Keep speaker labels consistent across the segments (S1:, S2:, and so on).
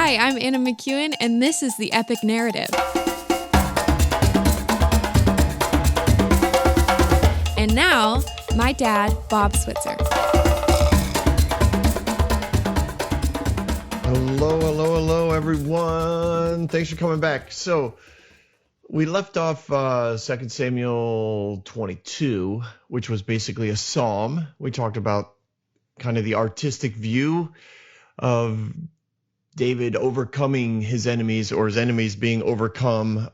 S1: Hi, I'm Anna McEwen, and this is The Epic Narrative. And now, my dad, Bob Switzer.
S2: Hello, everyone. Thanks for coming back. So we left off 2 Samuel 22, which was basically a psalm. We talked about kind of the artistic view of David overcoming his enemies, or his enemies being overcome,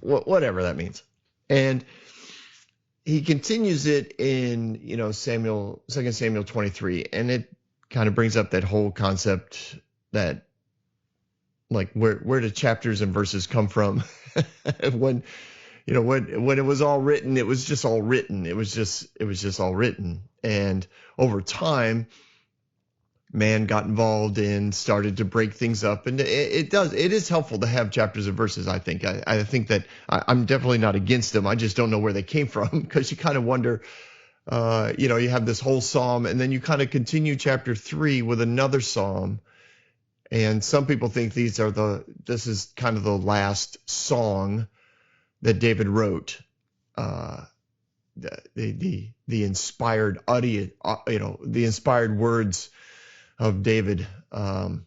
S2: whatever that means. And he continues it in, 2 Samuel 23, and it kind of brings up that whole concept that, like, where do chapters and verses come from? when it was all written, it was just all written. It was just all written. And over time, man got involved and started to break things up, and it is helpful to have chapters and verses. I think that I'm definitely not against them. I just don't know where they came from, because you kind of wonder, you have this whole psalm, and then you kind of continue chapter 3 with another psalm, and some people think this is kind of the last song that David wrote, the inspired audio, the inspired words of David. And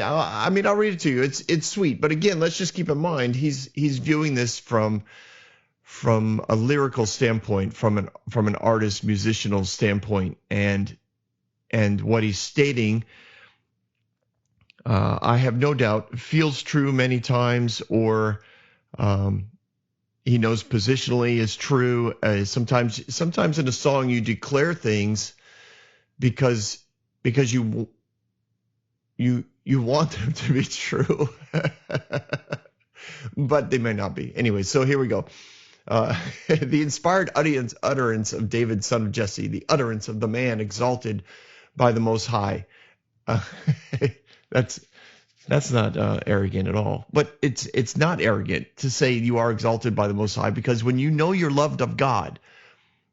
S2: I'll read it to you. It's sweet, but again, let's just keep in mind he's viewing this from a lyrical standpoint, from an artist musicianal standpoint, and what he's stating, I have no doubt, feels true many times, or he knows positionally is true. Sometimes in a song you declare things because you want them to be true, but they may not be. Anyway, so here we go. The inspired utterance of David, son of Jesse, the utterance of the man exalted by the Most High. That's not arrogant at all, but it's not arrogant to say you are exalted by the Most High, because when you know you're loved of God,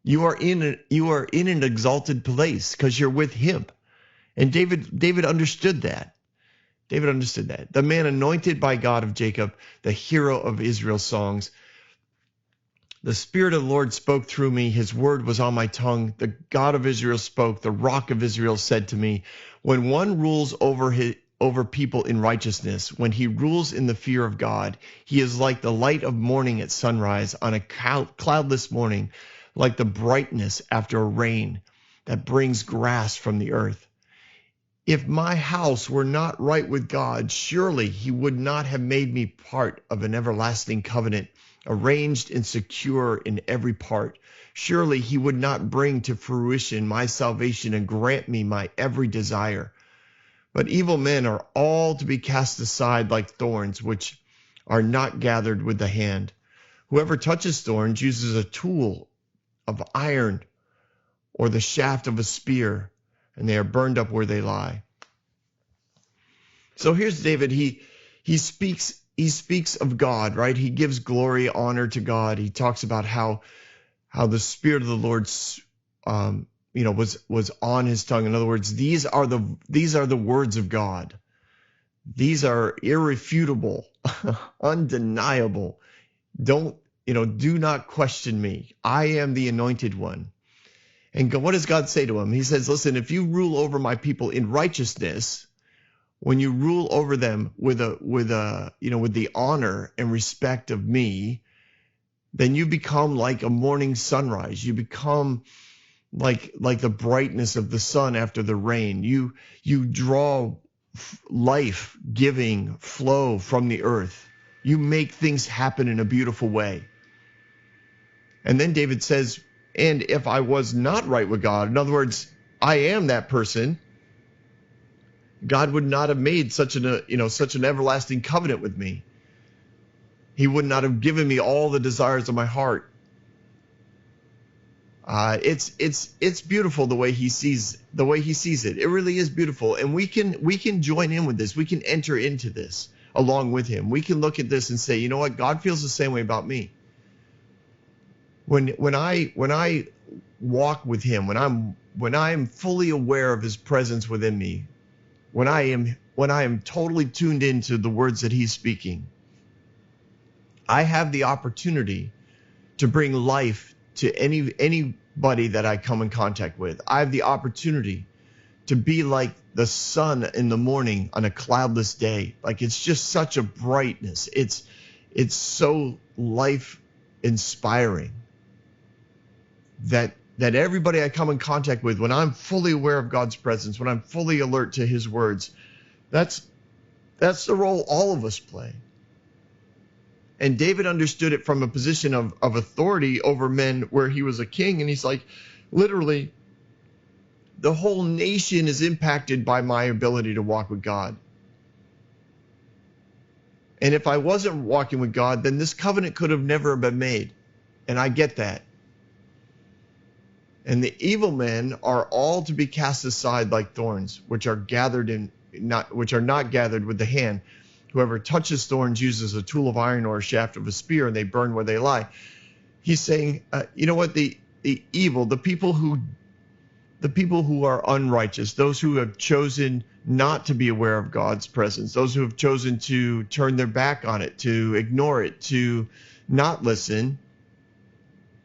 S2: you are in an exalted place because you're with Him. And David understood that. David understood that. The man anointed by God of Jacob, the hero of Israel's songs. The Spirit of the Lord spoke through me. His word was on my tongue. The God of Israel spoke. The Rock of Israel said to me, when one rules over people in righteousness, when he rules in the fear of God, he is like the light of morning at sunrise on a cloudless morning, like the brightness after a rain that brings grass from the earth. If my house were not right with God, surely He would not have made me part of an everlasting covenant, arranged and secure in every part. Surely He would not bring to fruition my salvation and grant me my every desire. But evil men are all to be cast aside like thorns, which are not gathered with the hand. Whoever touches thorns uses a tool of iron or the shaft of a spear, and they are burned up where they lie. So here's David. He speaks of God, right? He gives glory, honor to God. He talks about how the Spirit of the Lord was on his tongue. In other words, these are the words of God. These are irrefutable, undeniable. Do not question me. I am the anointed one. And what does God say to him? He says, listen, if you rule over my people in righteousness, when you rule over them with the honor and respect of me, then you become like a morning sunrise. You become like the brightness of the sun after the rain. You draw life-giving flow from the earth. You make things happen in a beautiful way. And then David says, and if I was not right with God, in other words, I am that person, God would not have made such an everlasting covenant with me. He would not have given me all the desires of my heart. It's beautiful the way he sees it. It really is beautiful, and we can join in with this. We can enter into this along with him. We can look at this and say, you know what? God feels the same way about me. When I walk with him, when I'm when I am fully aware of his presence within me, when I am totally tuned into the words that he's speaking, I have the opportunity to bring life to anybody that I come in contact with. I have the opportunity to be like the sun in the morning on a cloudless day. Like, it's just such a brightness. It's so life inspiring that everybody I come in contact with, when I'm fully aware of God's presence, when I'm fully alert to his words, that's the role all of us play. And David understood it from a position of authority over men where he was a king. And he's like, literally, the whole nation is impacted by my ability to walk with God. And if I wasn't walking with God, then this covenant could have never been made. And I get that. And the evil men are all to be cast aside like thorns, which are not gathered with the hand. Whoever touches thorns uses a tool of iron or a shaft of a spear, and they burn where they lie. He's saying, you know what? The evil, the people who are unrighteous, those who have chosen not to be aware of God's presence, those who have chosen to turn their back on it, to ignore it, to not listen,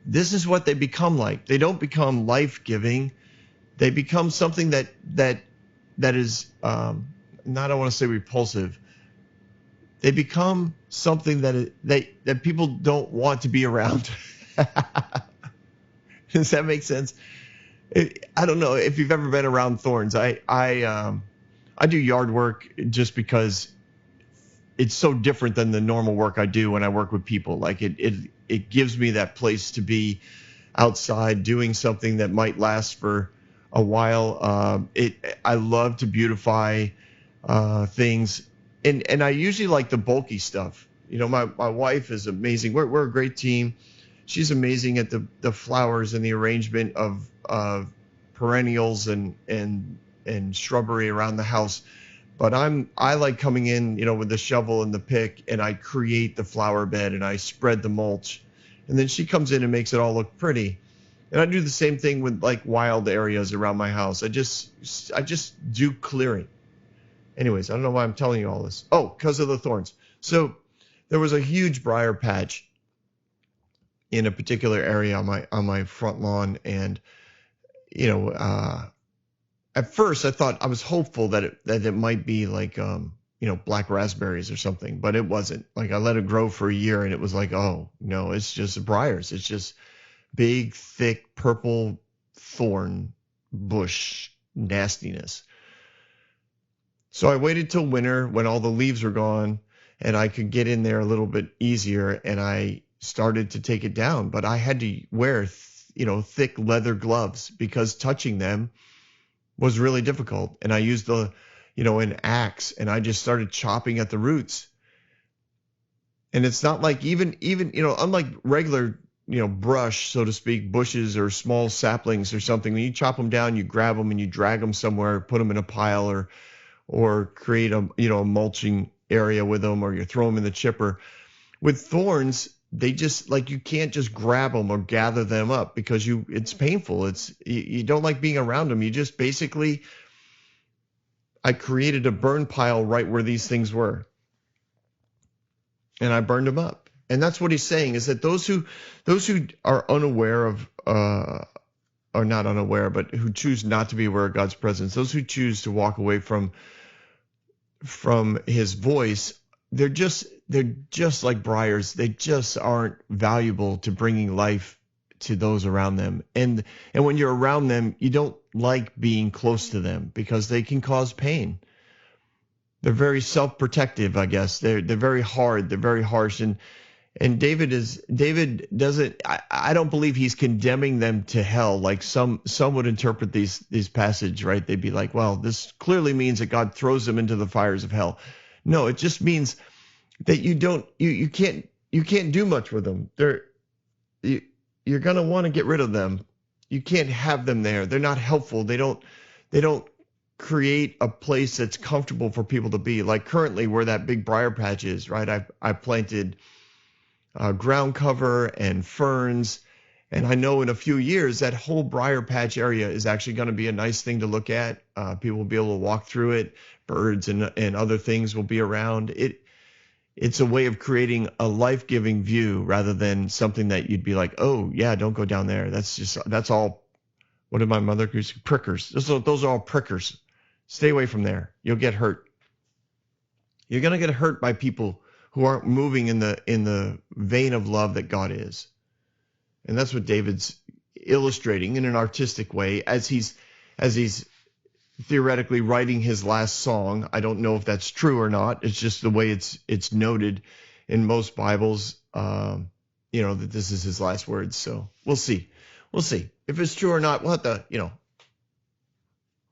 S2: this is what they become like. They don't become life-giving. They become something that is not, I don't want to say repulsive. They become something that people don't want to be around. Does that make sense? I don't know if you've ever been around thorns. I do yard work just because it's so different than the normal work I do when I work with people. Like it gives me that place to be outside doing something that might last for a while. I love to beautify things, and I usually like the bulky stuff. You know, my wife is amazing. We're a great team. She's amazing at the flowers and the arrangement of perennials and shrubbery around the house. But I like coming in, you know, with the shovel and the pick, and I create the flower bed and I spread the mulch. And then she comes in and makes it all look pretty. And I do the same thing with like wild areas around my house. I just do clearing. Anyways, I don't know why I'm telling you all this. Oh, because of the thorns. So there was a huge briar patch in a particular area on my front lawn, and you know, at first I thought, I was hopeful that it might be like you know, black raspberries or something, but it wasn't. Like, I let it grow for a year and it was like, oh no, it's just briars. It's just big, thick, purple thorn bush nastiness. So I waited till winter when all the leaves were gone and I could get in there a little bit easier, and I started to take it down, but I had to wear thick leather gloves because touching them was really difficult. And I used an axe, and I just started chopping at the roots. And it's not like even unlike regular brush, so to speak, bushes or small saplings or something, when you chop them down, you grab them and you drag them somewhere, put them in a pile, or create a mulching area with them, or you throw them in the chipper. With thorns, they just, like, you can't just grab them or gather them up because it's painful. You don't like being around them. You just basically, I created a burn pile right where these things were, and I burned them up. And that's what he's saying, is that those who are unaware of, or not unaware, but who choose not to be aware of God's presence, those who choose to walk away from his voice, they're just like briars. They just aren't valuable to bringing life to those around them. And when you're around them, you don't like being close to them because they can cause pain. They're very self-protective, I guess. They're very hard. They're very harsh. And David doesn't. I don't believe he's condemning them to hell like some would interpret these passages, right? They'd be like, well, this clearly means that God throws them into the fires of hell. No, it just means that you can't do much with them. You're gonna want to get rid of them. You can't have them there. They're not helpful. They don't create a place that's comfortable for people to be. Like currently where that big briar patch is, right? I planted ground cover and ferns, And I know in a few years, that whole Briar Patch area is actually going to be a nice thing to look at. People will be able to walk through it. Birds and other things will be around. It's a way of creating a life-giving view rather than something that you'd be like, oh, yeah, don't go down there. That's all, what did my mother use? Prickers. Those are all prickers. Stay away from there. You'll get hurt. You're going to get hurt by people who aren't moving in the vein of love that God is. And that's what David's illustrating in an artistic way as he's theoretically writing his last song. I don't know if that's true or not. It's just the way it's noted in most Bibles, that this is his last words. So we'll see. We'll see if it's true or not. We'll have to,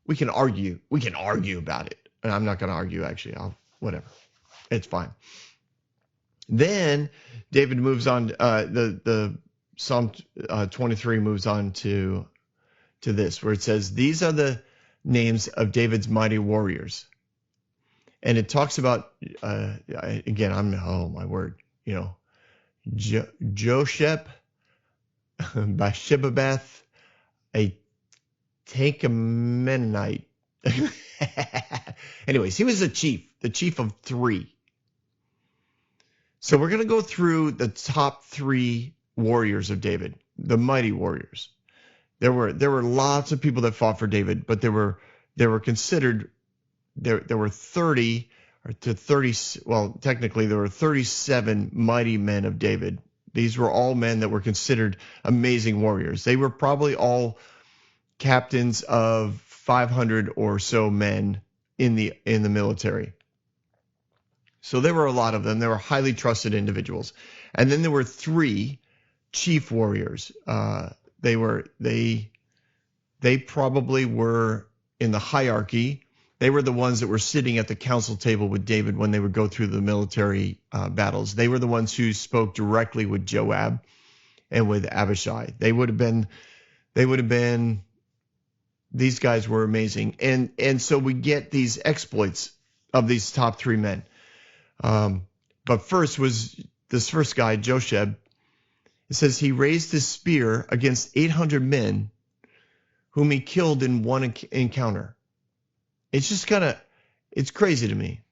S2: we can argue. We can argue about it. And I'm not going to argue, actually. Whatever. It's fine. Then David moves on. The Psalm 23 moves on to this, where it says, these are the names of David's mighty warriors. And it talks about, again, my word, Josheb, Bashibabeth, a Tankamenite. Anyways, he was the chief of 3. So we're going to go through the top 3 warriors of David, the mighty warriors. There were lots of people that fought for David, but there were considered, there were 30 to 30, well, technically there were 37 mighty men of David. These were all men that were considered amazing warriors. They were probably all captains of 500 or so men in the military. So there were a lot of them. They were highly trusted individuals. And then there were 3 chief warriors. They probably were in the hierarchy. They were the ones that were sitting at the council table with David when they would go through the military battles. They were the ones who spoke directly with Joab and with Abishai. They would have been. These guys were amazing, and so we get these exploits of these top 3 men. But first was this first guy, Josheb. It says he raised his spear against 800 men whom he killed in one encounter. It's just it's crazy to me.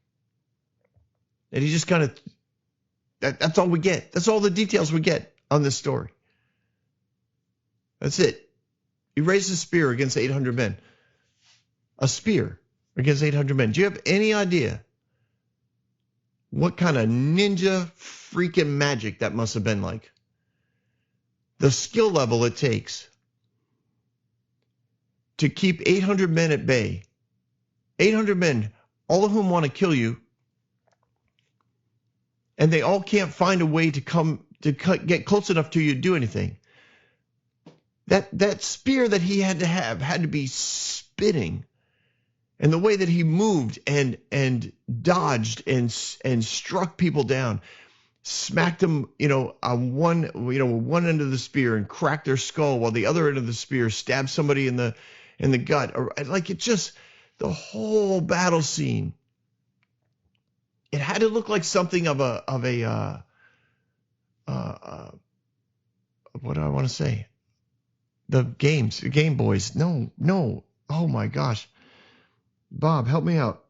S2: And he just that's all we get. That's all the details we get on this story. That's it. He raised a spear against 800 men. A spear against 800 men. Do you have any idea what kind of ninja freaking magic that must have been like? The skill level it takes to keep 800 men at bay. 800 men, all of whom want to kill you, and they all can't find a way to get close enough to you to do anything. That spear that he had to be spinning, and the way that he moved and dodged and struck people down, smacked them, on one end of the spear and cracked their skull, while the other end of the spear stabbed somebody in the gut, or like it just the whole battle scene. It had to look like something of a what do I want to say? The Game Boys. No. Oh my gosh. Bob, help me out.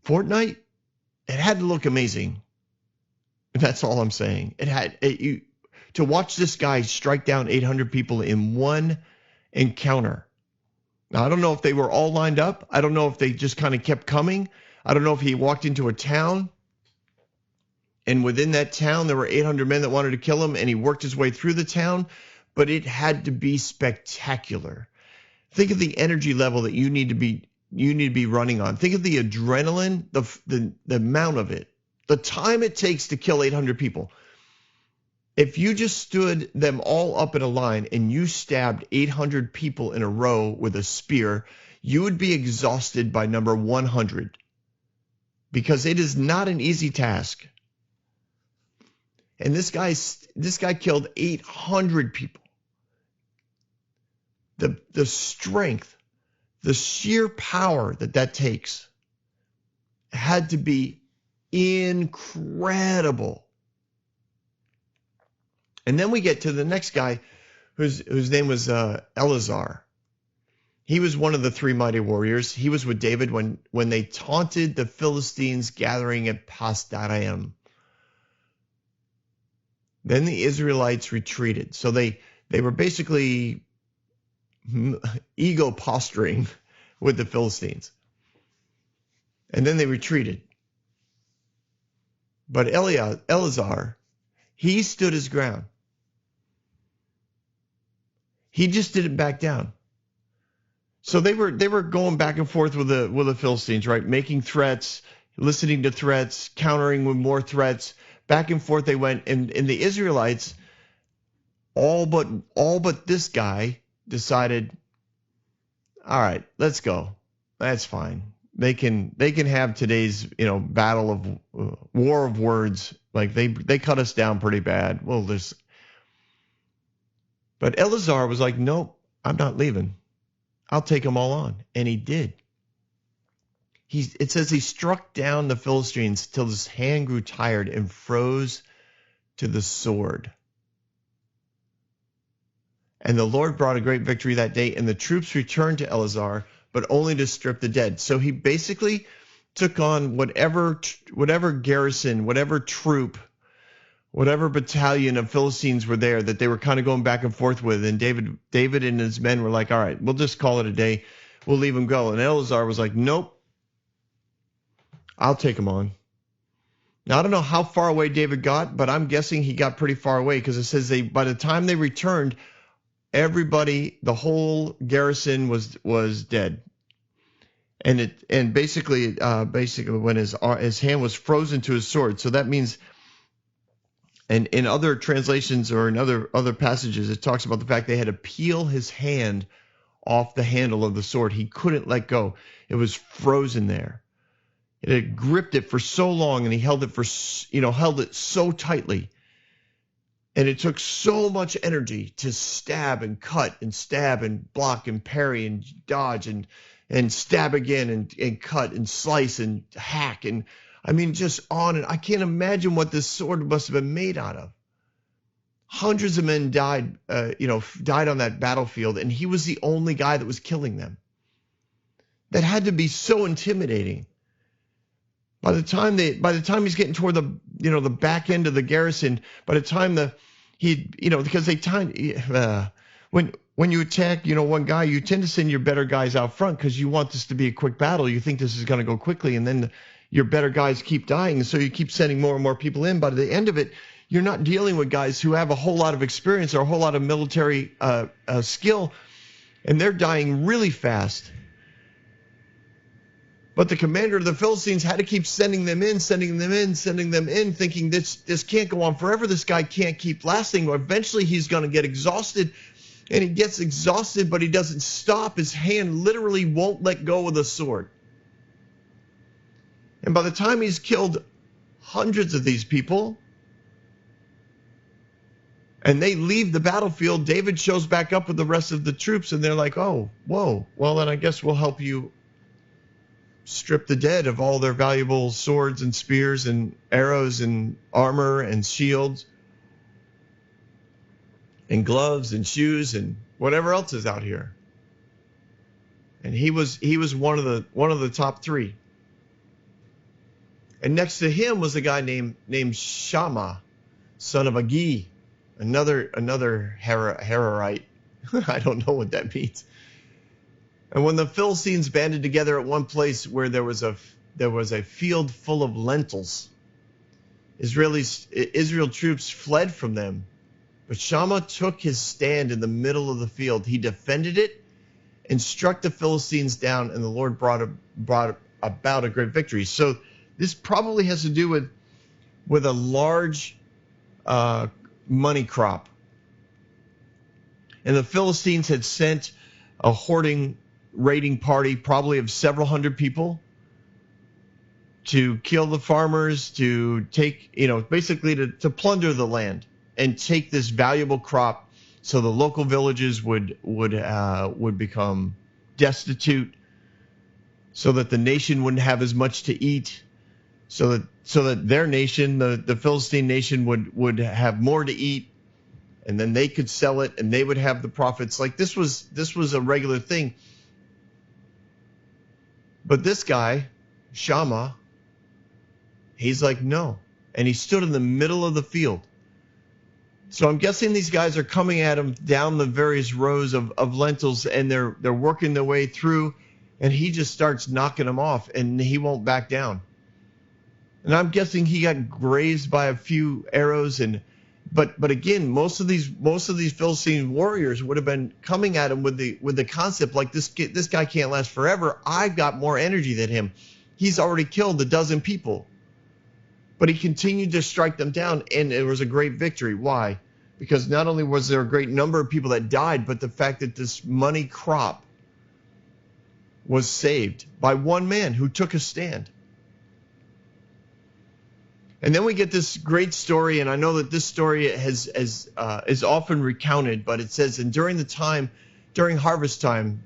S2: Fortnite? It had to look amazing. That's all I'm saying. To watch this guy strike down 800 people in one encounter. Now, I don't know if they were all lined up. I don't know if they just kind of kept coming. I don't know if he walked into a town, and within that town there were 800 men that wanted to kill him, and he worked his way through the town. But it had to be spectacular. Think of the energy level that you need to be running on. Think of the adrenaline, the amount of it, the time it takes to kill 800 people. If you just stood them all up in a line and you stabbed 800 people in a row with a spear, you would be exhausted by number 100, because it is not an easy task. And this guy killed 800 people. The strength, the sheer power that takes had to be incredible. And then we get to the next guy whose name was Eleazar. He was one of the three mighty warriors. He was with David when they taunted the Philistines gathering at Pasdaraim. Then the Israelites retreated. So they were basically ego posturing with the Philistines. And then they retreated. But Eleazar, he stood his ground. He just didn't back down. So they were going back and forth with the Philistines, right? Making threats, listening to threats, countering with more threats. Back and forth they went, and the Israelites, all but this guy, decided, all right, let's go. That's fine. They can have today's battle of war of words. Like they cut us down pretty bad. Well, but Eleazar was like, nope, I'm not leaving. I'll take them all on. And he did. It says he struck down the Philistines till his hand grew tired and froze to the sword. And the Lord brought a great victory that day, and the troops returned to Eleazar, but only to strip the dead. So he basically took on whatever garrison, whatever troop, whatever battalion of Philistines were there that they were kind of going back and forth with. And David and his men were like, all right, we'll just call it a day. We'll leave them go. And Eleazar was like, nope, I'll take them on. Now, I don't know how far away David got, but I'm guessing he got pretty far away because it says by the time they returned, everybody, the whole garrison was dead. And basically when his hand was frozen to his sword. So that means, and in other translations or in other passages, it talks about the fact they had to peel his hand off the handle of the sword. He couldn't let go. It was frozen there. It had gripped it for so long, and he held it so tightly. And it took so much energy to stab and cut and stab and block and parry and dodge and stab again and cut and slice and hack. And I mean, just on. And I can't imagine what this sword must have been made out of. Hundreds of men died on that battlefield, and he was the only guy that was killing them. That had to be so intimidating. By the time he's getting toward the back end of the garrison, by the time because they time when you attack one guy, you tend to send your better guys out front because you want this to be a quick battle. You think this is going to go quickly, and then your better guys keep dying, so you keep sending more and more people in. By the end of it, you're not dealing with guys who have a whole lot of experience or a whole lot of military skill, and they're dying really fast. But the commander of the Philistines had to keep sending them in, thinking this can't go on forever. This guy can't keep lasting. Eventually he's going to get exhausted, and he gets exhausted, but he doesn't stop. His hand literally won't let go of the sword. And by the time he's killed hundreds of these people, and they leave the battlefield, David shows back up with the rest of the troops, and they're like, oh, whoa, well, then I guess we'll help you strip the dead of all their valuable swords and spears and arrows and armor and shields and gloves and shoes and whatever else is out here. And he was one of the top three. And next to him was a guy named Shammah, son of Agi, another Hararite. I don't know what that means. And when the Philistines banded together at one place where there was a field full of lentils, Israel troops fled from them. But Shammah took his stand in the middle of the field. He defended it and struck the Philistines down, and the Lord brought about a great victory. So this probably has to do with a large money crop. And the Philistines had sent a raiding party, probably of several hundred people, to kill the farmers, to take, basically to plunder the land and take this valuable crop, so the local villages would become destitute, so that the nation wouldn't have as much to eat, so that their nation, the Philistine nation, would have more to eat, and then they could sell it and they would have the profits. Like this was a regular thing. But this guy, Shammah, he's like, no. And he stood in the middle of the field. So I'm guessing these guys are coming at him down the various rows of lentils, and they're working their way through, and he just starts knocking them off, and he won't back down. And I'm guessing he got grazed by a few arrows, but again, most of these Philistine warriors would have been coming at him with the concept like this guy can't last forever. I've got more energy than him. He's already killed a dozen people. But he continued to strike them down, and it was a great victory. Why? Because not only was there a great number of people that died, but the fact that this money crop was saved by one man who took a stand. And then we get this great story, and I know that this story is often recounted, but it says, and during harvest time,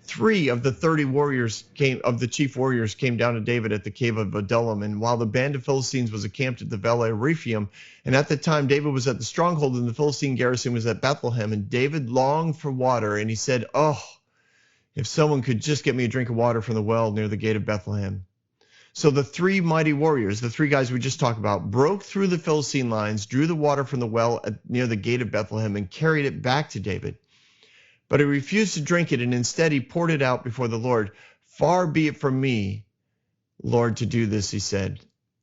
S2: 3 of the 30 of the chief warriors came down to David at the cave of Adullam. And while the band of Philistines was encamped at the valley of Rephaim, and at the time David was at the stronghold and the Philistine garrison was at Bethlehem, and David longed for water, and he said, oh, if someone could just get me a drink of water from the well near the gate of Bethlehem. So the 3 mighty warriors, the 3 guys we just talked about, broke through the Philistine lines, drew the water from the well near the gate of Bethlehem, and carried it back to David. But he refused to drink it, and instead he poured it out before the Lord. Far be it from me, Lord, to do this, he said.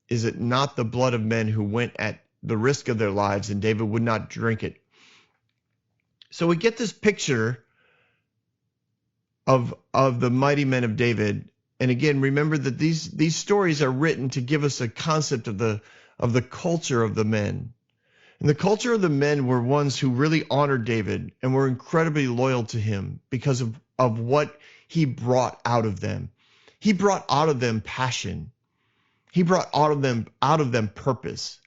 S2: Is it not the blood of men who went at the risk of their lives? And David would not drink it. So we get this picture of the mighty men of David. And again, remember that these stories are written to give us a concept of the culture of the men. And the culture of the men were ones who really honored David and were incredibly loyal to him because of what he brought out of them. He brought out of them passion. He brought out of them purpose.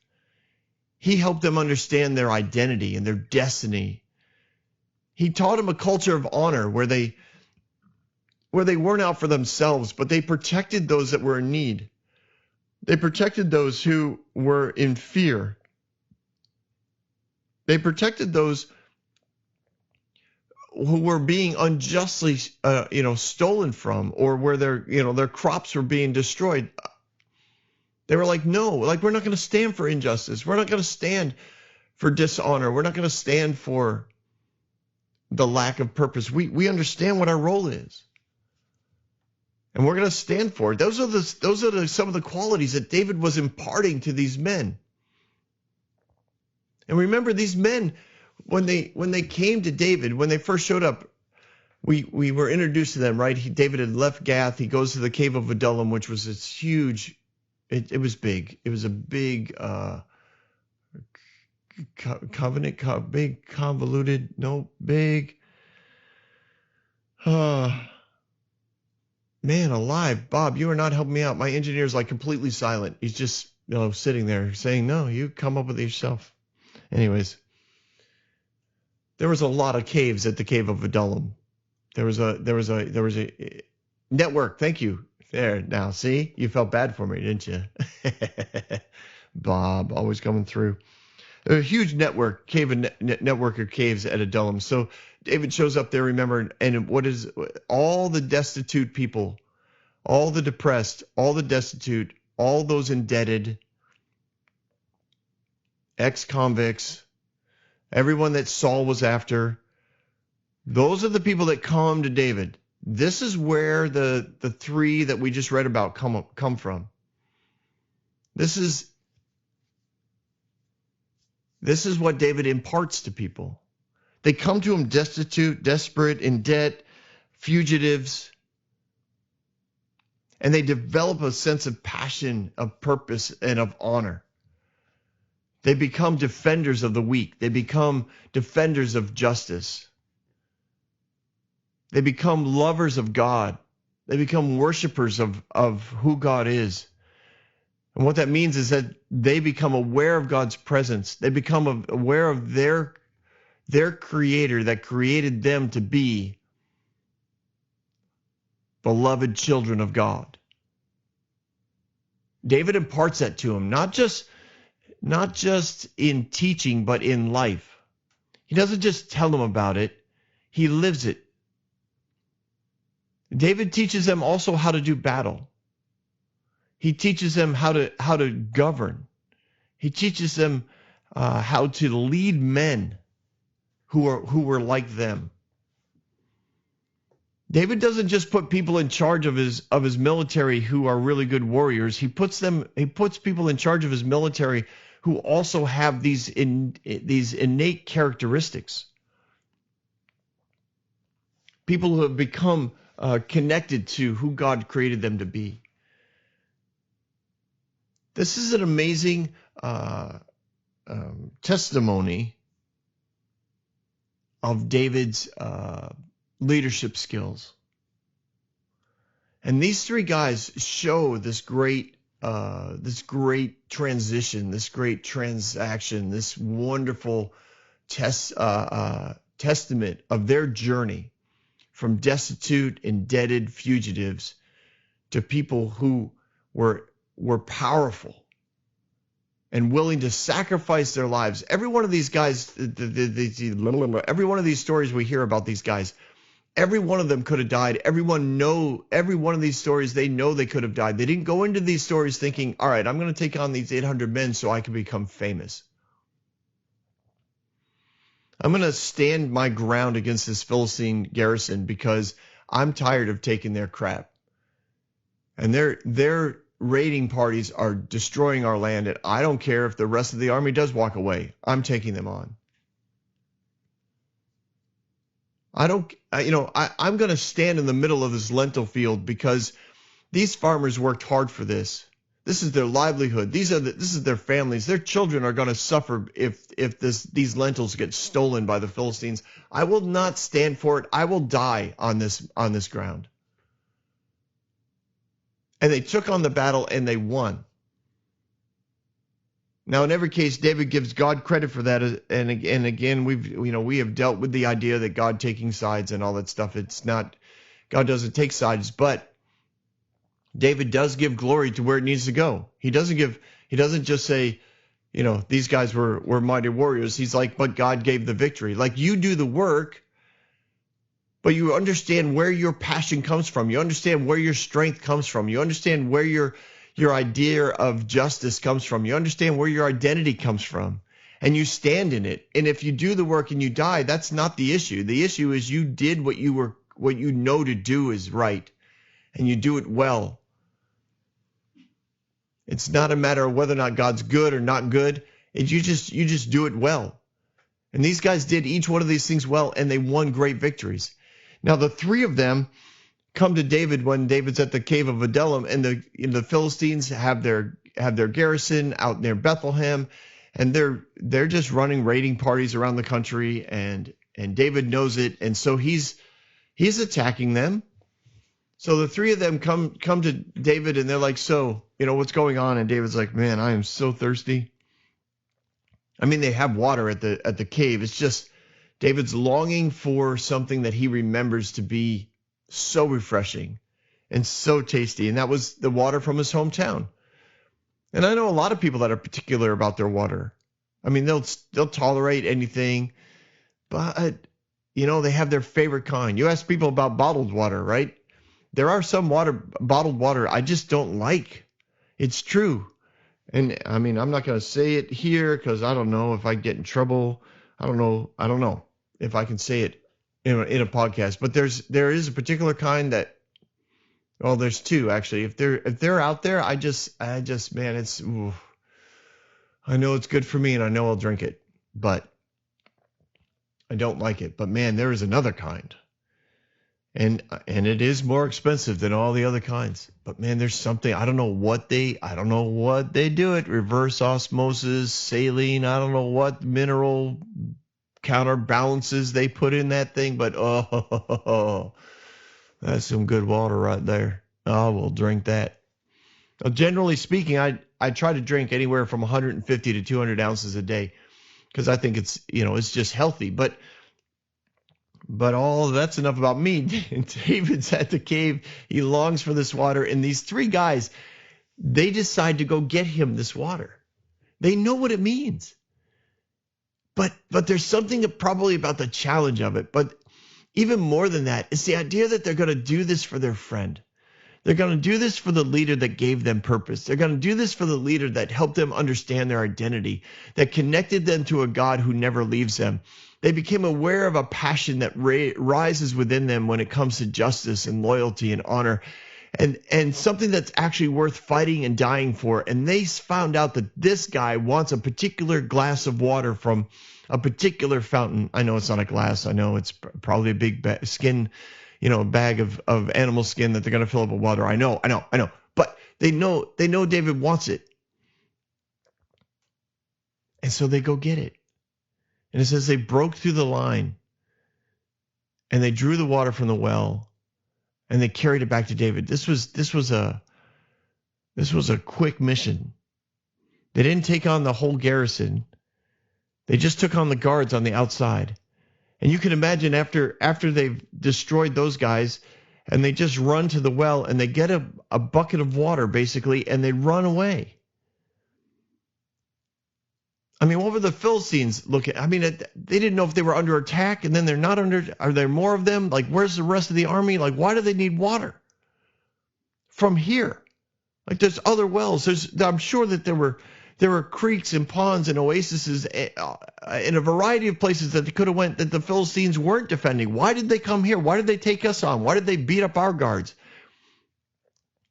S2: He helped them understand their identity and their destiny. He taught them a culture of honor where they weren't out for themselves, but they protected those that were in need. They protected those who were in fear. They protected those who were being unjustly, stolen from, or where their crops were being destroyed. They were like, no, we're not going to stand for injustice. We're not going to stand for dishonor. We're not going to stand for the lack of purpose. We understand what our role is, and we're going to stand for it. Those are some of the qualities that David was imparting to these men. And remember, these men, when they came to David, when they first showed up, we were introduced to them, right? David had left Gath. He goes to the cave of Adullam, which was this huge. It was big. It was a big covenant, big convoluted. No, big. Man alive, Bob, you are not helping me out. My engineer's like completely silent. He's just sitting there saying, "No, you come up with it yourself." Anyways, there was a lot of caves at the cave of Adullam. There was a network. Thank you. There, now see, you felt bad for me, didn't you? Bob, always coming through. A huge network of caves at Adullam. So David shows up there, remember, and what is all the destitute people, all the depressed, all the destitute, all those indebted, ex-convicts, everyone that Saul was after, those are the people that come to David. This is where the 3 that we just read about come from. This is what David imparts to people. They come to him destitute, desperate, in debt, fugitives, and they develop a sense of passion, of purpose, and of honor. They become defenders of the weak. They become defenders of justice. They become lovers of God. They become worshipers of who God is. And what that means is that they become aware of God's presence. They become aware of their creator that created them to be beloved children of God. David imparts that to him, not just in teaching, but in life. He doesn't just tell them about it, he lives it. David teaches them also how to do battle. He teaches them how to govern. He teaches them how to lead men who were like them. David doesn't just put people in charge of his military who are really good warriors. He puts people in charge of his military who also have these innate characteristics. People who have become connected to who God created them to be. This is an amazing testimony of David's leadership skills. And these three guys show this great transition, this great transaction, this wonderful testament of their journey from destitute, indebted fugitives to people who were powerful and willing to sacrifice their lives. Every one of these guys, every one of these stories we hear about these guys, every one of them could have died. Every one of these stories, they know they could have died. They didn't go into these stories thinking, all right, I'm going to take on these 800 men so I can become famous. I'm going to stand my ground against this Philistine garrison because I'm tired of taking their crap. And their raiding parties are destroying our land, and I don't care if the rest of the army does walk away. I'm taking them on. I'm going to stand in the middle of this lentil field because these farmers worked hard for this. This is their livelihood. This is their families. Their children are going to suffer if these lentils get stolen by the Philistines. I will not stand for it. I will die on this ground. And they took on the battle and they won. Now, in every case, David gives God credit for that. And again, we have dealt with the idea that God taking sides and all that stuff. It's not, God doesn't take sides, but David does give glory to where it needs to go. He doesn't just say, these guys were mighty warriors. He's like, but God gave the victory. Like, you do the work, but you understand where your passion comes from. You understand where your strength comes from. You understand where your idea of justice comes from. You understand where your identity comes from, and you stand in it. And if you do the work and you die, that's not the issue. The issue is you did what you know to do is right, and you do it well. It's not a matter of whether or not God's good or not good. You just do it well. And these guys did each one of these things well, and they won great victories. Now, the three of them come to David when David's at the cave of Adullam, and the Philistines have their garrison out near Bethlehem, and they're just running raiding parties around the country, and David knows it, and so he's attacking them. So the three of them come to David, and they're like, so, what's going on? And David's like, man, I am so thirsty. I mean, they have water at the cave. It's just David's longing for something that he remembers to be so refreshing and so tasty, and that was the water from his hometown. And I know a lot of people that are particular about their water. I mean, they'll tolerate anything, but they have their favorite kind. You ask people about bottled water, right? There are some bottled water I just don't like. It's true. And I mean, I'm not going to say it here because I don't know if I get in trouble. I don't know if I can say it in a podcast. But there is a particular kind that, well, there's two actually. If they're out there, I just man, it's. Ooh, I know it's good for me, and I know I'll drink it, but I don't like it. But man, there is another kind. And it is more expensive than all the other kinds. But man, there's something, I don't know what they do it. Reverse osmosis, saline, I don't know what mineral counterbalances they put in that thing, but that's some good water right there. I will drink that. Now, generally speaking, I try to drink anywhere from 150 to 200 ounces a day because I think it's just healthy. But all that's enough about me. David's at the cave. He longs for this water. And these three guys, they decide to go get him this water. They know what it means. But there's something probably about the challenge of it. But even more than that, it's the idea that they're going to do this for their friend. They're going to do this for the leader that gave them purpose. They're going to do this for the leader that helped them understand their identity, that connected them to a God who never leaves them. They became aware of a passion that rises within them when it comes to justice and loyalty and honor, and something that's actually worth fighting and dying for. And they found out that this guy wants a particular glass of water from a particular fountain. I know it's not a glass. I know it's probably a big skin, a bag of animal skin that they're going to fill up with water. I know. But they know David wants it. And so they go get it. And it says they broke through the line and they drew the water from the well and they carried it back to David. This was a quick mission. They didn't take on the whole garrison. They just took on the guards on the outside. And you can imagine after they've destroyed those guys and they just run to the well and they get a bucket of water basically and they run away. I mean, what were the Philistines looking? I mean, they didn't know if they were under attack, and then they're not under. Are there more of them? Like, where's the rest of the army? Like, why do they need water from here? Like, there's other wells. I'm sure that there were creeks and ponds and oases in a variety of places that they could have went that the Philistines weren't defending. Why did they come here? Why did they take us on? Why did they beat up our guards?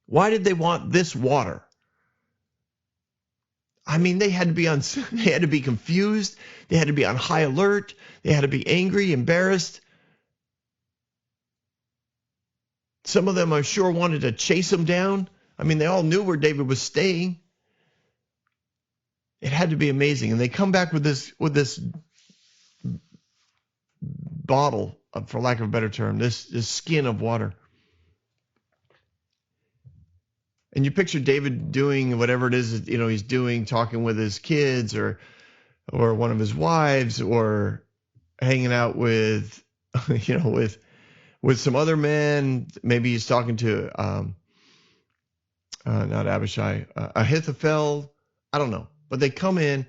S2: Why did they want this water? I mean, they had to be confused. They had to be on high alert. They had to be angry, embarrassed. Some of them, I'm sure, wanted to chase him down. I mean, they all knew where David was staying. It had to be amazing. And they come back with this bottle, for lack of a better term, this skin of water. And you picture David doing whatever it is, he's doing, talking with his kids or one of his wives, or hanging out with, with some other men. Maybe he's talking to, not Abishai, Ahithophel. I don't know. But they come in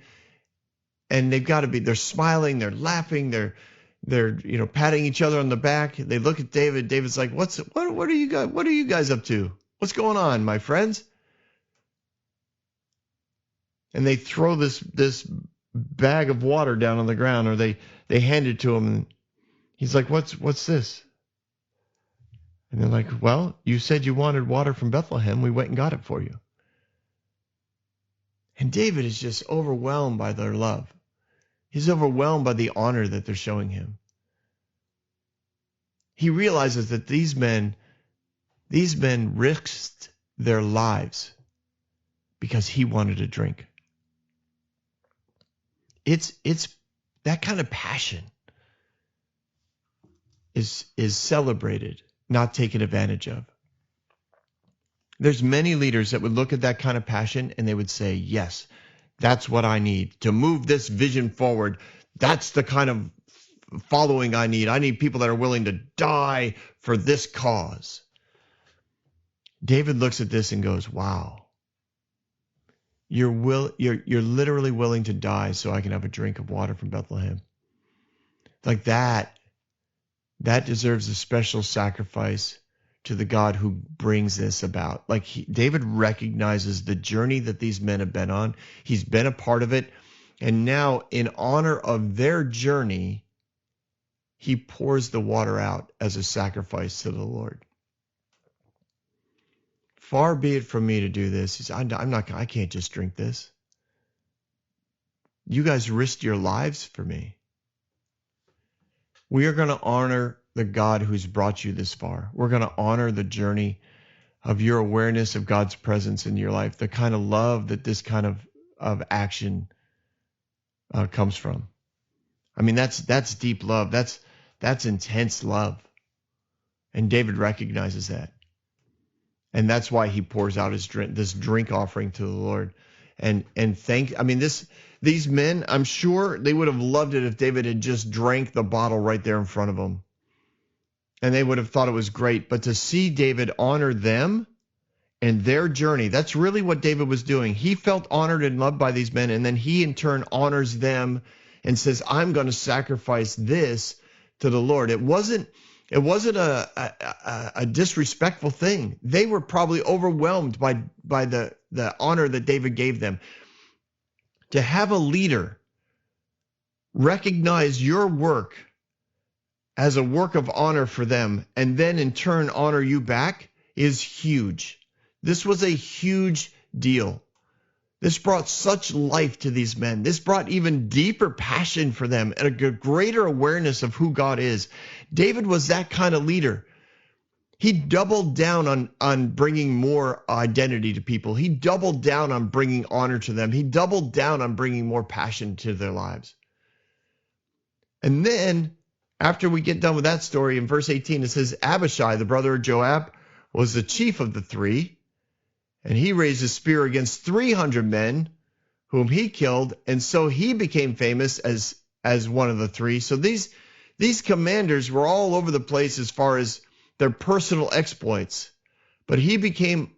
S2: and they're smiling, they're laughing, they're patting each other on the back. They look at David. David's like, what are you guys up to? What's going on, my friends? And they throw this bag of water down on the ground, or they hand it to him, and he's like, what's this? And they're like, well, you said you wanted water from Bethlehem. We went and got it for you. And David is just overwhelmed by their love. He's overwhelmed by the honor that they're showing him. He realizes that these men risked their lives because he wanted a drink. It's that kind of passion is celebrated, not taken advantage of. There's many leaders that would look at that kind of passion and they would say, yes, that's what I need to move this vision forward. That's the kind of following I need. I need people that are willing to die for this cause. David looks at this and goes, wow, you're literally willing to die so I can have a drink of water from Bethlehem. Like that deserves a special sacrifice to the God who brings this about. Like David recognizes the journey that these men have been on. He's been a part of it. And now in honor of their journey, he pours the water out as a sacrifice to the Lord. Far be it from me to do this. He said, I can't just drink this. You guys risked your lives for me. We are going to honor the God who's brought you this far. We're going to honor the journey of your awareness of God's presence in your life, the kind of love that this kind of action comes from. I mean, that's deep love. That's intense love. And David recognizes that. And that's why he pours out this drink offering to the Lord. These men, I'm sure they would have loved it if David had just drank the bottle right there in front of them. And they would have thought it was great. But to see David honor them and their journey, that's really what David was doing. He felt honored and loved by these men, and then he in turn honors them and says, I'm going to sacrifice this to the Lord. It wasn't a disrespectful thing. They were probably overwhelmed by the honor that David gave them. To have a leader recognize your work as a work of honor for them and then in turn honor you back is huge. This was a huge deal. This brought such life to these men. This brought even deeper passion for them and a greater awareness of who God is. David was that kind of leader. He doubled down on bringing more identity to people. He doubled down on bringing honor to them. He doubled down on bringing more passion to their lives. And then after we get done with that story, in verse 18, it says, Abishai, the brother of Joab, was the chief of the three. And he raised his spear against 300 men whom he killed. And so he became famous as one of the three. So these commanders were all over the place as far as their personal exploits. But he became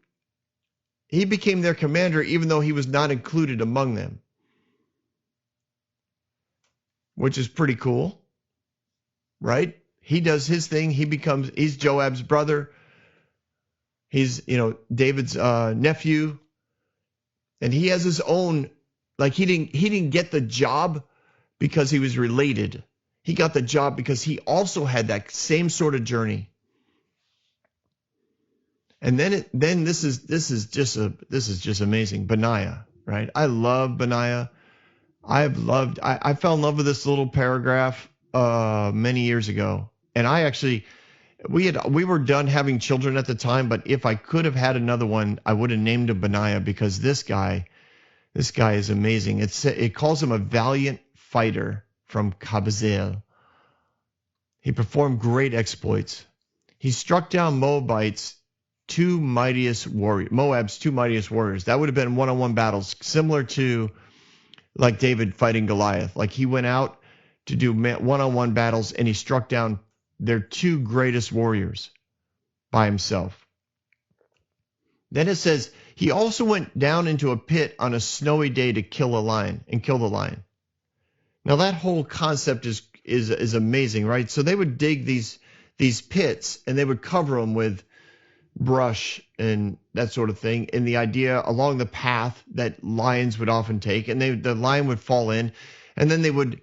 S2: their commander even though he was not included among them. Which is pretty cool, right? He does his thing. He's Joab's brother. He's, David's nephew, and he has his own, like he didn't get the job because he was related. He got the job because he also had that same sort of journey. And then this is just amazing. Benaiah, right? I love Benaiah. I fell in love with this little paragraph many years ago, and we were done having children at the time, but if I could have had another one, I would have named him Benaiah because this guy is amazing. It calls him a valiant fighter from Kabzeel. He performed great exploits. He struck down Moab's two mightiest warriors. That would have been one-on-one battles, similar to like David fighting Goliath. Like he went out to do one-on-one battles and he struck down their two greatest warriors by himself. Then it says he also went down into a pit on a snowy day to kill the lion. Now that whole concept is amazing, right? So they would dig these pits and they would cover them with brush and that sort of thing. And the idea along the path that lions would often take, and the lion would fall in, and then they would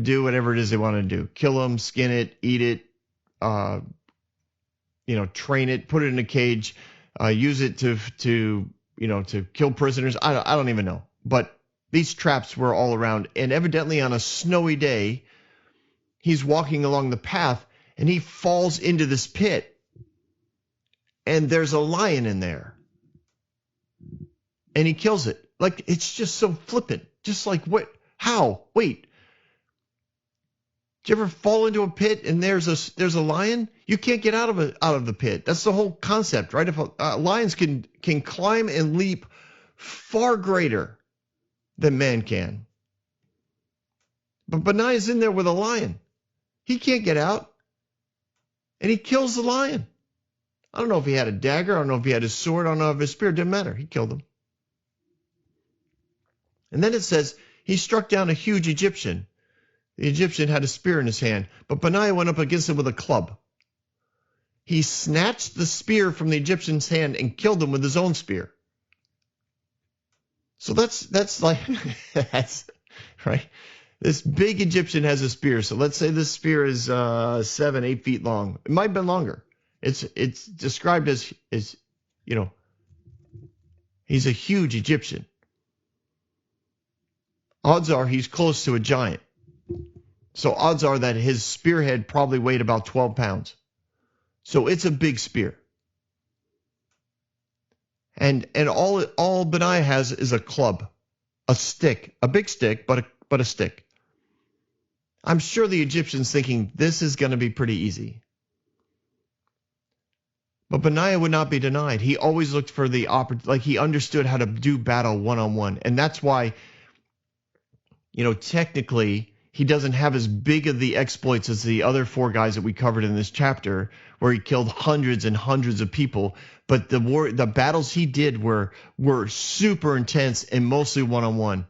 S2: do whatever it is they want to do. Kill them, skin it, eat it, train it, put it in a cage, use it to kill prisoners. I don't even know. But these traps were all around. And evidently on a snowy day, he's walking along the path and he falls into this pit. And there's a lion in there. And he kills it. Like, it's just so flippant. Just like, what? How? Wait. Did you ever fall into a pit and there's a lion? You can't get out of the pit. That's the whole concept, right? If lions can climb and leap far greater than man can. But Benaiah's in there with a lion. He can't get out. And he kills the lion. I don't know if he had a dagger. I don't know if he had his sword. I don't know if his spear. Didn't matter. He killed him. And then it says he struck down a huge Egyptian. The Egyptian had a spear in his hand, but Benaiah went up against him with a club. He snatched the spear from the Egyptian's hand and killed him with his own spear. So that's like, that's right. This big Egyptian has a spear. So let's say this spear is 7-8 feet long. It might have been longer. It's described as he's a huge Egyptian. Odds are he's close to a giant. So odds are that his spearhead probably weighed about 12 pounds. So it's a big spear. And all Benaiah has is a club, a stick, a big stick, but a stick. I'm sure the Egyptian's thinking this is going to be pretty easy. But Benaiah would not be denied. He always looked for the opportunity, like he understood how to do battle one-on-one. And that's why, technically he doesn't have as big of the exploits as the other four guys that we covered in this chapter, where he killed hundreds and hundreds of people. But the battles he did were super intense and mostly one-on-one.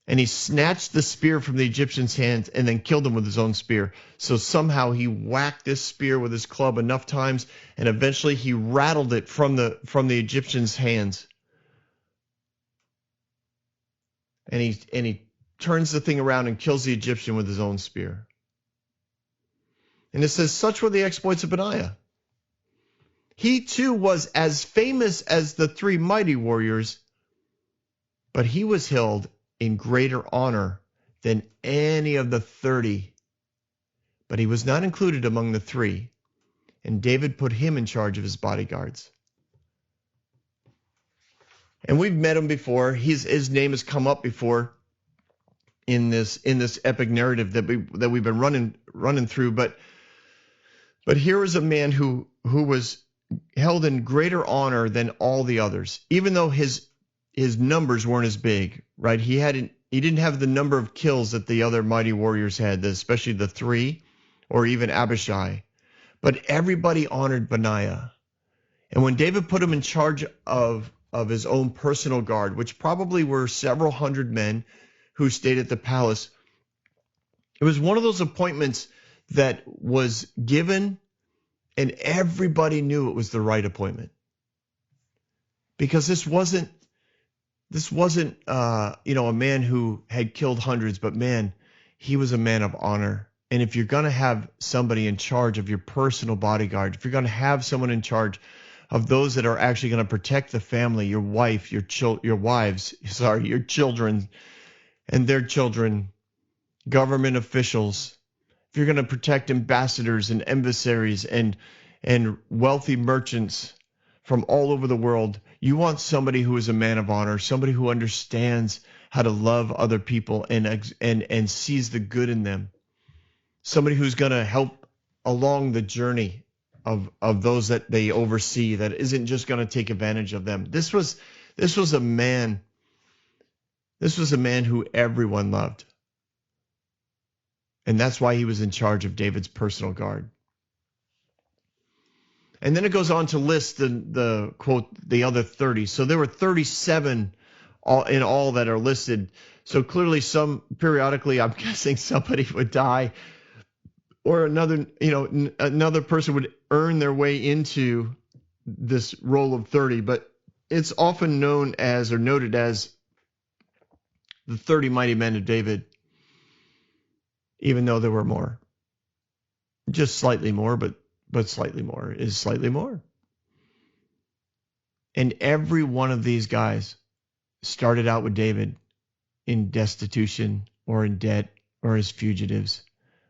S2: And he snatched the spear from the Egyptian's hands and then killed him with his own spear. So somehow he whacked this spear with his club enough times, and eventually he rattled it from the Egyptian's hands. And he turns the thing around and kills the Egyptian with his own spear. And it says, such were the exploits of Benaiah. He too was as famous as the three mighty warriors, but he was held in greater honor than any of the 30. But he was not included among the three, and David put him in charge of his bodyguards. And we've met him before. His name has come up before in this epic narrative that we've been running through. But here is a man who was held in greater honor than all the others, even though his numbers weren't as big, right? He didn't have the number of kills that the other mighty warriors had, especially the three, or even Abishai. But everybody honored Benaiah. And when David put him in charge of his own personal guard, which probably were several hundred men who stayed at the palace, it was one of those appointments that was given and everybody knew it was the right appointment. Because this wasn't a man who had killed hundreds, but man, he was a man of honor. And if you're going to have somebody in charge of your personal bodyguard, if you're going to have someone in charge of those that are actually going to protect the family, your wife, your children and their children, government officials, if you're going to protect ambassadors and emissaries and wealthy merchants from all over the world, you want somebody who is a man of honor, somebody who understands how to love other people and sees the good in them. Somebody who's going to help along the journey of those that they oversee, that isn't just going to take advantage of them. This was a man who everyone loved. And that's why he was in charge of David's personal guard. And then it goes on to list the quote, the other 30. So there were 37 in all that are listed. So clearly periodically, I'm guessing somebody would die, or another person would earn their way into this roll of 30. But it's often known as, or noted as, the 30 mighty men of David, even though there were more. Just slightly more, but slightly more is slightly more. And every one of these guys started out with David in destitution or in debt or as fugitives,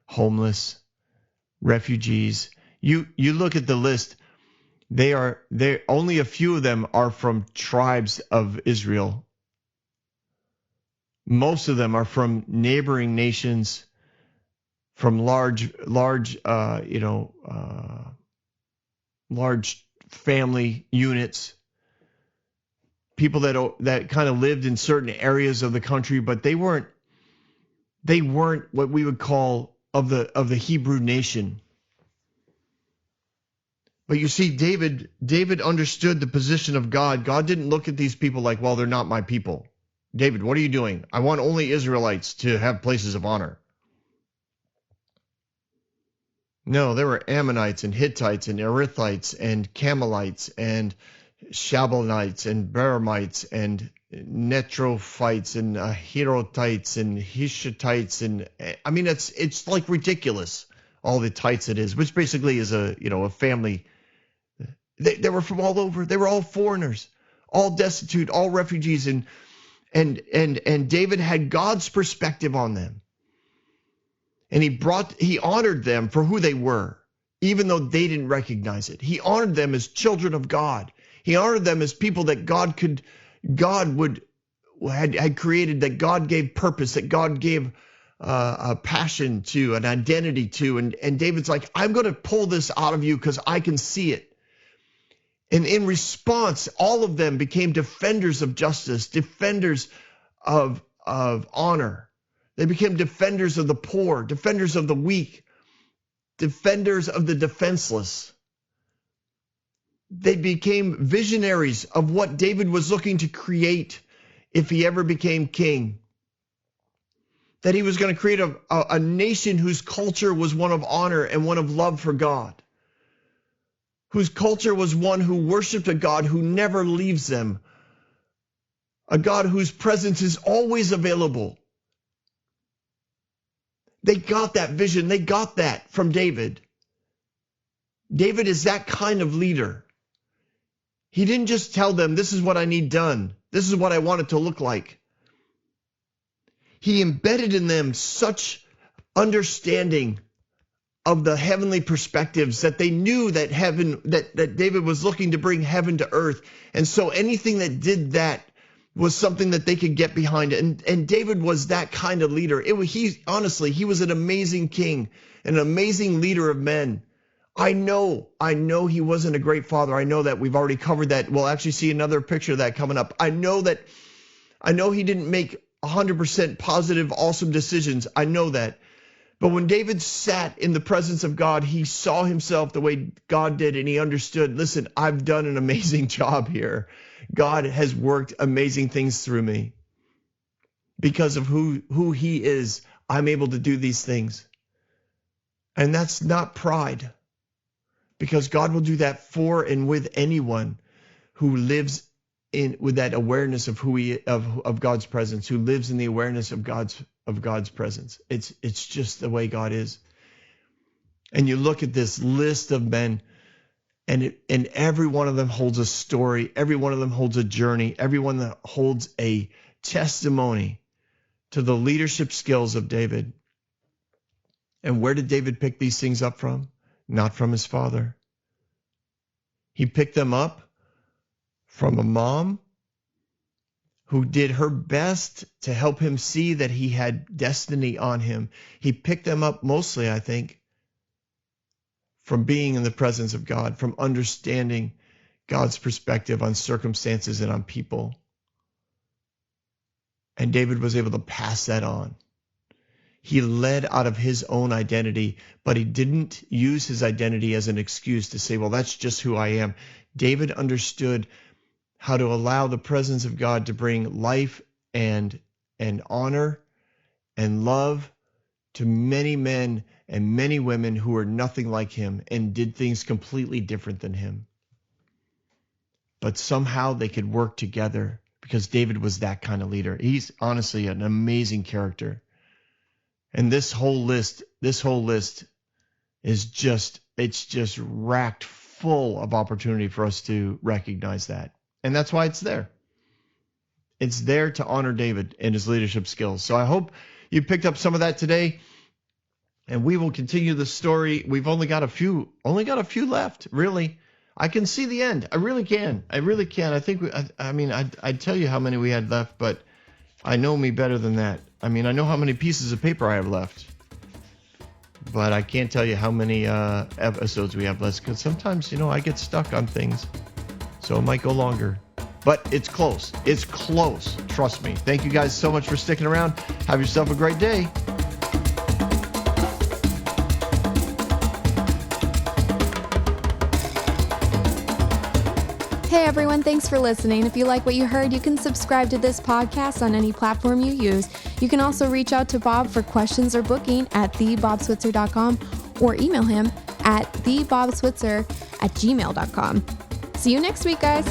S2: homeless, refugees. You look at the list, only a few of them are from tribes of Israel. Most of them are from neighboring nations, from large family units, people that kind of lived in certain areas of the country, but they weren't what we would call of the Hebrew nation. But you see, David understood the position of God. God didn't look at these people like, well, they're not my people. David, what are you doing? I want only Israelites to have places of honor. No, there were Ammonites and Hittites and Erithites and Camelites and Shabbalonites and Baramites and Netrophites and Herotites and Hishitites, and I mean it's like ridiculous, all the tites it is, which basically is a family. They were from all over. They were all foreigners, all destitute, all refugees, and David had God's perspective on them. And he honored them for who they were, even though they didn't recognize it. He honored them as children of God. He honored them as people that God had created, that God gave purpose, that God gave a passion to, an identity to. And David's like, I'm going to pull this out of you because I can see it. And in response, all of them became defenders of justice, defenders of honor. They became defenders of the poor, defenders of the weak, defenders of the defenseless. They became visionaries of what David was looking to create if he ever became king. that he was going to create a nation whose culture was one of honor and one of love for God, whose culture was one who worshiped a God who never leaves them, a God whose presence is always available. They got that vision. They got that from David. David is that kind of leader. He didn't just tell them, this is what I need done. This is what I want it to look like. He embedded in them such understanding of the heavenly perspectives that they knew that heaven, that David was looking to bring heaven to earth. And so anything that did that was something that they could get behind. And David was that kind of leader. Honestly, he was an amazing king, an amazing leader of men. I know he wasn't a great father. I know that. We've already covered that. We'll actually see another picture of that coming up. I know he didn't make 100% positive, awesome decisions. I know that. But when David sat in the presence of God, he saw himself the way God did, and he understood, listen, I've done an amazing job here. God has worked amazing things through me. Because of who he is, I'm able to do these things. And that's not pride, because God will do that for and with anyone who lives with that awareness of of God's presence, who lives in the awareness of God's presence. It's just the way God is. And you look at this list of men, and every one of them holds a story, every one of them holds a journey, every one that holds a testimony to the leadership skills of David. And where did David pick these things up from? Not from his father. He picked them up from a mom who did her best to help him see that he had destiny on him. He picked them up mostly, I think, from being in the presence of God, from understanding God's perspective on circumstances and on people. And David was able to pass that on. He led out of his own identity, but he didn't use his identity as an excuse to say, well, that's just who I am. David understood how to allow the presence of God to bring life and honor and love to many men and many women who were nothing like him and did things completely different than him. But somehow they could work together because David was that kind of leader. He's honestly an amazing character. And this whole list is just racked full of opportunity for us to recognize that. And that's why it's there. It's there to honor David and his leadership skills. So I hope you picked up some of that today. And we will continue the story. We've only got a few left, really. I can see the end. I really can. I think I'd tell you how many we had left, but I know me better than that. I know how many pieces of paper I have left, but I can't tell you how many episodes we have left, because sometimes, I get stuck on things, so it might go longer. But it's close. It's close. Trust me. Thank you guys so much for sticking around. Have yourself a great day.
S1: Hey everyone, thanks for listening. If you like what you heard, you can subscribe to this podcast on any platform you use. You can also reach out to Bob for questions or booking at thebobswitzer.com or email him at thebobswitzer@gmail.com. See you next week, guys.